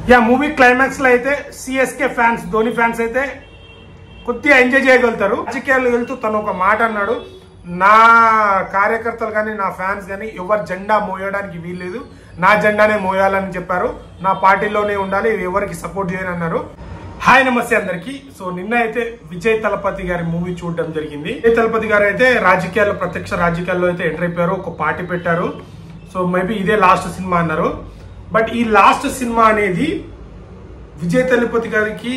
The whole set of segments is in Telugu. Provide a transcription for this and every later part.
యా మూవీ క్లైమాక్స్ లో అయితే సిఎస్కే ఫ్యాన్స్ ధోని ఫ్యాన్స్ అయితే కొద్దిగా ఎంజాయ్ చేయగలుగుతారు. రాజకీయాలు వెళ్తూ తను ఒక మాట అన్నాడు, నా కార్యకర్తలు కానీ నా ఫ్యాన్స్ కానీ ఎవరు జెండా మోయడానికి వీల్లేదు, నా జెండానే మోయాలని చెప్పారు, నా పార్టీలోనే ఉండాలి, ఎవరికి సపోర్ట్ చేయని అన్నారు. హాయ్ నమస్తే అందరికి. సో నిన్న అయితే విజయ్ తలపతి గారి మూవీ చూడడం జరిగింది. విజయ్ తలపతి గారు అయితే రాజకీయాల్లో ప్రత్యక్ష రాజకీయాల్లో అయితే ఎంటర్ అయిపోయారు, ఒక పార్టీ పెట్టారు. సో మేబీ ఇదే లాస్ట్ సినిమా అన్నారు. బట్ ఈ లాస్ట్ సినిమా అనేది విజయ్ తలపతి గారికి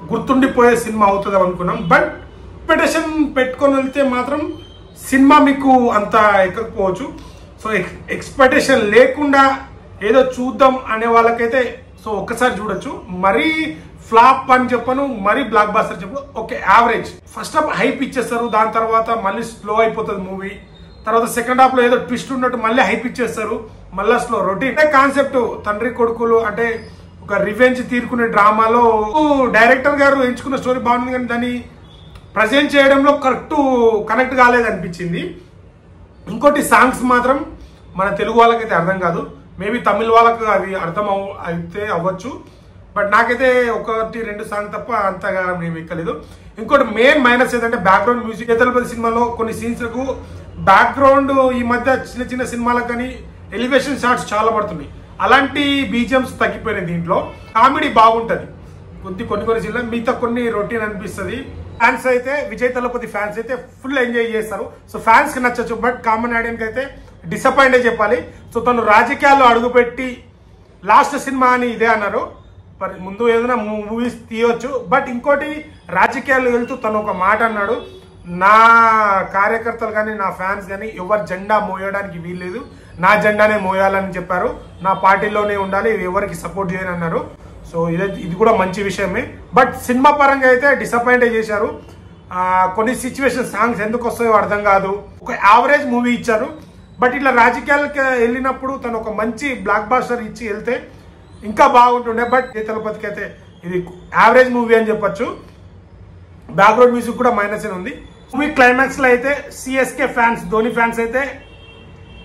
గుర్తుండిపోయే సినిమా అవుతుంది అనుకున్నాం. బట్ ఎక్స్పెక్టేషన్ పెట్టుకొని వెళ్తే మాత్రం సినిమా మీకు అంత ఎక్కకపోవచ్చు. సో ఎక్స్పెక్టేషన్ లేకుండా ఏదో చూద్దాం అనే వాళ్ళకైతే సో ఒక్కసారి చూడొచ్చు. మరీ ఫ్లాప్ అని చెప్పను, మరీ బ్లాక్ బాస్టర్ చెప్పు, okay average. First half hype ఇచ్చేస్తారు, దాని తర్వాత మళ్ళీ స్లో అయిపోతుంది మూవీ. తర్వాత సెకండ్ హాఫ్ లో ఏదో ట్విస్ట్ ఉన్నట్టు మళ్ళీ హైప్ ఇచ్చేస్తారు, మళ్ళీ స్లో. రొటీన్ కాన్సెప్ట్ తండ్రి కొడుకులు అంటే ఒక రివెంజ్ తీరుకునే డ్రామాలో డైరెక్టర్ గారు ఎంచుకున్న స్టోరీ బాగుంది, కానీ దాన్ని ప్రజెంట్ చేయడంలో కనెక్ట్ కాలేదు అనిపించింది. ఇంకోటి సాంగ్స్ మాత్రం మన తెలుగు వాళ్ళకైతే అర్థం కాదు, మేబీ తమిళ వాళ్ళకు అవి అర్థం అయితే అవ్వచ్చు. బట్ నాకైతే ఒకటి రెండు సాంగ్ తప్ప అంతగా మేము ఎక్కలేదు. ఇంకోటి మెయిన్ మైనస్ ఏంటంటే బ్యాక్గ్రౌండ్ మ్యూజిక్. తిరుపతి సినిమాలో కొన్ని సీన్స్లకు బ్యాక్గ్రౌండ్ ఈ మధ్య చిన్న చిన్న సినిమాలకు కానీ ఎలివేషన్ షాట్స్ చాలా పడుతున్నాయి, అలాంటి బీజిఎమ్స్ తగ్గిపోయినాయి. దీంట్లో కామెడీ బాగుంటుంది కొన్ని సినిమా, మిగతా కొన్ని రొటీన్ అనిపిస్తుంది. ఫ్యాన్స్ అయితే విజయ్ తలపతి ఫ్యాన్స్ అయితే ఫుల్ ఎంజాయ్ చేస్తారు. సో ఫ్యాన్స్ కి నచ్చచ్చు, బట్ కామన్ ఆడియన్స్ అయితే డిసప్పాయింట్ చెప్పాలి. సో తను రాజకీయాల్లో అడుగుపెట్టి లాస్ట్ సినిమా అని ఇదే అన్నారు. మరి ముందు ఏదైనా మూవీస్ తీయొచ్చు, బట్ ఇంకోటి రాజకీయాలు వెళ్తూ తను ఒక మాట అన్నాడు, నా కార్యకర్తలు కానీ నా ఫ్యాన్స్ కానీ ఎవరు జెండా మోయడానికి వీల్లేదు, నా జెండానే మోయాలని చెప్పారు, నా పార్టీలోనే ఉండాలి, ఎవరికి సపోర్ట్ చేయని అన్నారు. సో ఇది కూడా మంచి విషయమే. బట్ సినిమా పరంగా అయితే డిసప్పాయింట్ చేశారు. కొన్ని సిచ్యువేషన్ సాంగ్స్ ఎందుకు వస్తాయో అర్థం కాదు, ఒక యావరేజ్ మూవీ ఇచ్చారు. బట్ ఇట్లా రాజకీయాలకి వెళ్ళినప్పుడు తను ఒక మంచి బ్లాక్ బాస్టర్ ఇచ్చి వెళ్తే ఇంకా బాగుంటుండే. బట్ తిరుపతికి అయితే ఇది యావరేజ్ మూవీ అని చెప్పొచ్చు. బ్యాక్గ్రౌండ్ మ్యూజిక్ కూడా మైనస్ ఉంది. మూవీ క్లైమాక్స్ లో అయితే సిఎస్కే ఫ్యాన్స్ ధోని ఫ్యాన్స్ అయితే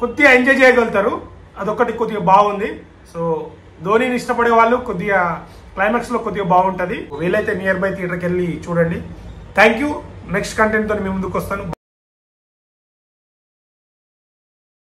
కొద్దిగా ఎంజాయ్ చేయగలుగుతారు, అదొకటి కొద్దిగా బాగుంది. సో ధోనిని ఇష్టపడే వాళ్ళు కొద్దిగా క్లైమాక్స్ లో కొద్దిగా బాగుంటుంది. వీలైతే నియర్ బై థియేటర్కి వెళ్ళి చూడండి. Thank you. నెక్స్ట్ కంటెంట్ తో మీ ముందుకు వస్తాను.